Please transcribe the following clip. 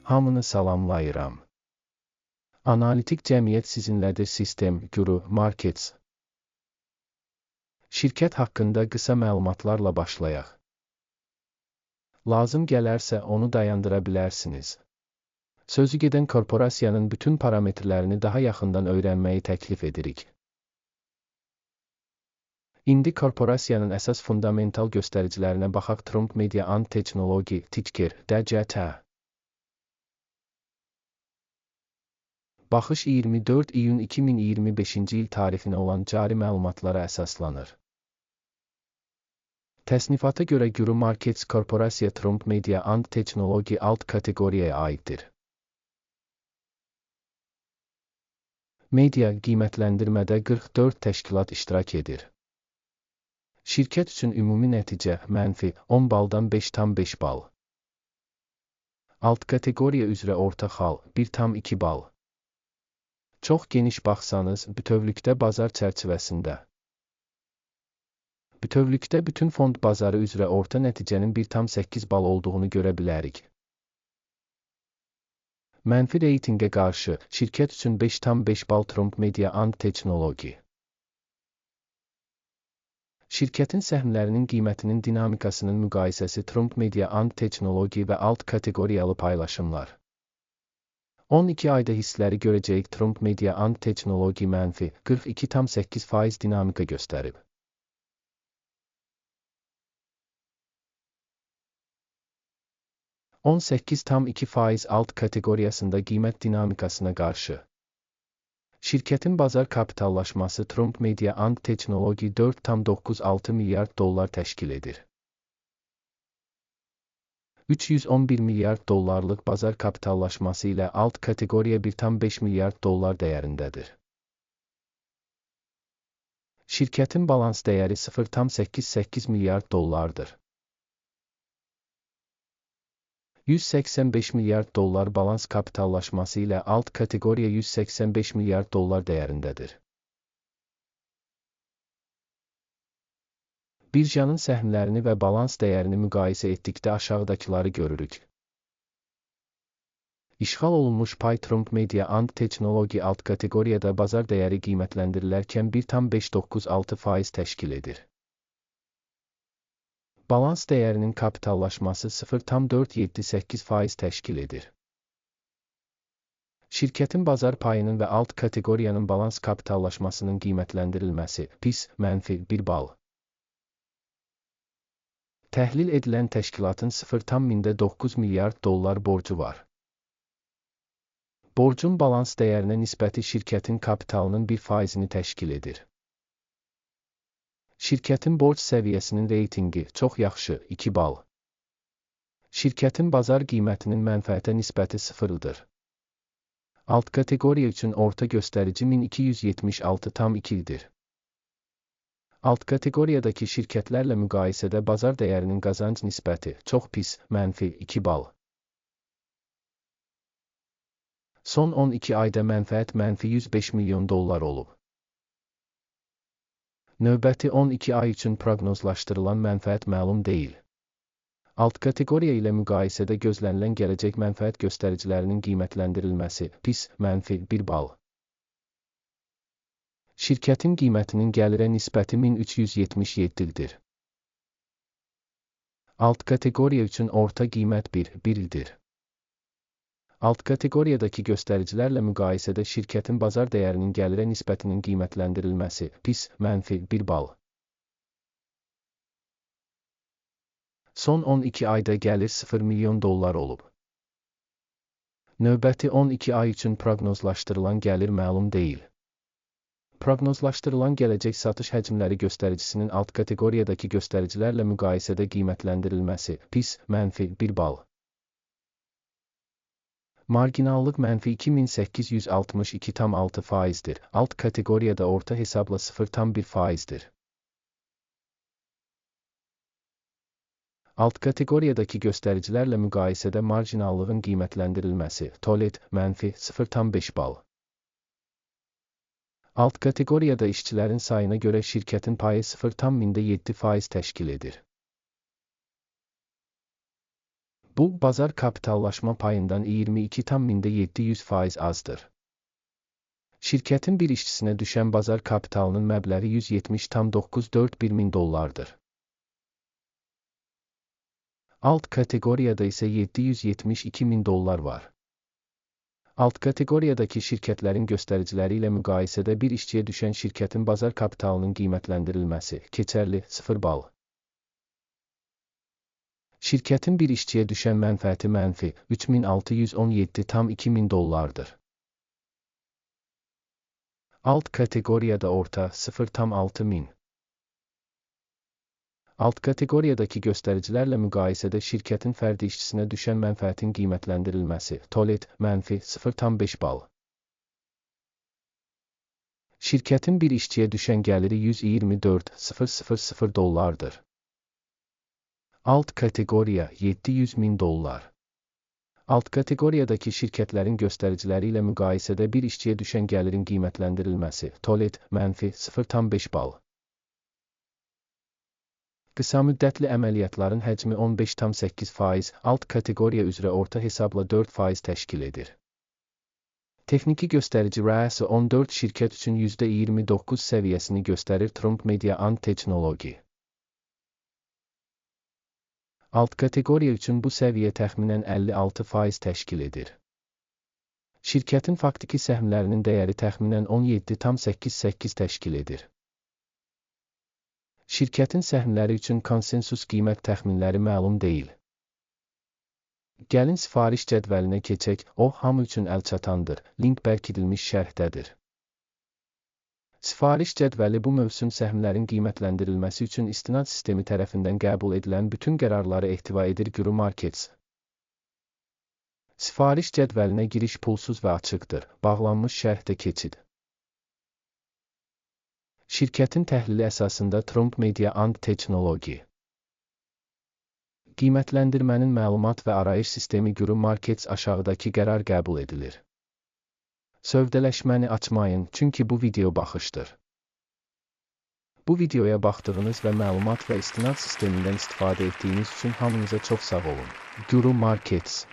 Hamını salamlayıram. Analitik cəmiyyət sizinlədir. Sistem, Guru, Markets. Şirkət haqqında qısa məlumatlarla başlayaq. Lazım gələrsə onu dayandıra bilərsiniz. Sözügedən korporasiyanın bütün parametrlərini daha yaxından öyrənməyi təklif edirik. İndi korporasiyanın əsas fundamental göstəricilərinə baxaq. Trump Media and Technology, ticker, DCT. Baxış 24 iyun 2025-ci il tarifinə olan cari məlumatlara əsaslanır. Təsnifata görə Guru Markets Korporasiya Trump Media and Technology alt kateqoriyaya aiddir. Media qiymətləndirmədə 44 təşkilat iştirak edir. Şirkət üçün ümumi nəticə mənfi 10 baldan 5,5 bal. Alt kateqoriya üzrə orta xal 1,2 bal. Çox geniş baxsanız, bütövlükdə bazar çərçivəsində. Bütövlükdə bütün fond bazarı üzrə orta nəticənin 1,8 bal olduğunu görə bilərik. Mənfi reytinqə qarşı, şirkət üçün 5,5 bal Trump Media and Technology. Şirkətin səhmlərinin qiymətinin dinamikasının müqayisəsi Trump Media and Technology və alt kateqoriyalı paylaşımlar. 12 ayda hissləri görəcəyik. Trump Media and Technology mənfi 42,8% dinamika göstərib. %18,2% alt kateqoriyasında qiymət dinamikasına qarşı. Şirkətin bazar kapitallaşması Trump Media and Technology $4,96 milyard təşkil edir. 311 milyard dollarlıq bazar kapitallaşması ilə alt kateqoriya $1,5 milyard dəyərindədir. Şirkətin balans dəyəri $0,88 milyard dollardır. 185 milyard dollar balans kapitallaşması ilə alt kateqoriya $185 milyard dəyərindədir. Birjanın səhmlərini və balans dəyərini müqayisə etdikdə aşağıdakıları görürük. İşğal olunmuş pay Trump Media and Technology alt kateqoriyada bazar dəyəri qiymətləndirilərkən 1,596% təşkil edir. Balans dəyərinin kapitallaşması 0,478% təşkil edir. Şirkətin bazar payının və alt kateqoriyanın balans kapitallaşmasının qiymətləndirilməsi pis, mənfi 1 bal. Təhlil edilən təşkilatın $0,9 milyard borcu var. Borcun balans dəyərinə nisbəti şirkətin kapitalının 1%-ni təşkil edir. Şirkətin borc səviyyəsinin reytinqi çox yaxşı 2 bal. Şirkətin bazar qiymətinin mənfəətə nisbəti 0-dır. Alt kateqoriya üçün orta göstərici 1276,2-dir. Alt kateqoriyadakı şirkətlərlə müqayisədə bazar dəyərinin qazanc nisbəti çox pis, mənfi 2 bal. Son 12 ayda mənfəət mənfi $105 milyon olub. Növbəti 12 ay üçün proqnozlaşdırılan mənfəət məlum deyil. Alt kateqoriya ilə müqayisədə gözlənilən gələcək mənfəət göstəricilərinin qiymətləndirilməsi pis, mənfi 1 bal. Şirkətin qiymətinin gəlirə nisbəti 1377-dir. Alt kateqoriya üçün orta qiymət 1,1-dir. Alt kateqoriyadakı göstəricilərlə müqayisədə şirkətin bazar dəyərinin gəlirə nisbətinin qiymətləndirilməsi pis, mənfi 1 bal. Son 12 ayda gəlir $0 milyon olub. Növbəti 12 ay üçün proqnozlaşdırılan gəlir məlum deyil. Proqnozlaşdırılan gələcək satış həcmləri göstəricisinin alt kateqoriyadakı göstəricilərlə müqayisədə qiymətləndirilməsi pis, mənfi 1 bal. Marginallıq mənfi 2862,6%-dir. Alt kateqoriyada orta hesabla 0,1%-dir. Alt kateqoriyadakı göstəricilərlə müqayisədə marjinallığın qiymətləndirilməsi tolet, mənfi 0,5 bal. Alt kateqoriyada işçilərin sayına görə şirkətin payı 0,7% təşkil edir. Bu, bazar kapitallaşma payından 22,7% azdır. Şirkətin bir işçisinə düşən bazar kapitalının məbləği $170,941 min. Alt kateqoriyada isə $772 min var. Alt kateqoriyadakı şirkətlərin göstəriciləri ilə müqayisədə bir işçiyə düşən şirkətin bazar kapitalının qiymətləndirilməsi, keçərli, 0 bal. Şirkətin bir işçiyə düşən mənfəəti mənfi $3617,2 min. Alt kateqoriyada orta 0,6 min. Alt kateqoriyadakı göstəricilərlə müqayisədə şirkətin fərdi işçisinə düşən mənfəətin qiymətləndirilməsi, TOLED, mənfi 0,5 bal. Şirkətin bir işçiyə düşən gəliri $124,000. Alt kateqoriya $700 min. Alt kateqoriyadakı şirkətlərin göstəriciləri ilə müqayisədə bir işçiyə düşən gəlirin qiymətləndirilməsi, TOLED, mənfi 0,5 bal. Qısa müddətli əməliyyatların həcmi 15,8%, alt kateqoriya üzrə orta hesabla 4% təşkil edir. Texniki göstərici RASI 14 şirkət üçün %29 səviyyəsini göstərir. Trump Media and Technology. Alt kateqoriya üçün bu səviyyə təxminən 56% təşkil edir. Şirkətin faktiki səhmlərinin dəyəri təxminən 17,88 təşkil edir. Şirkətin səhmləri üçün konsensus qiymət təxminləri məlum deyil. Gəlin sifariş cədvəlinə keçək, o, hamı üçün əlçatandır, link bərkidilmiş şərhdədir. Sifariş cədvəli bu mövsüm səhmlərin qiymətləndirilməsi üçün istinad sistemi tərəfindən qəbul edilən bütün qərarları ehtiva edir. Guru Markets. Sifariş cədvəlinə giriş pulsuz və açıqdır, bağlanmış şərhdə keçid. Şirkətin təhlili əsasında Trump Media and Technology. Qiymətləndirmənin məlumat və arayış sistemi Guru Markets aşağıdakı qərar qəbul edilir. Sövdələşməni açmayın, çünki bu video baxışdır. Bu videoya baxdığınız və məlumat və istinad sistemindən istifadə etdiyiniz üçün hamınıza çox sağ olun. Guru Markets.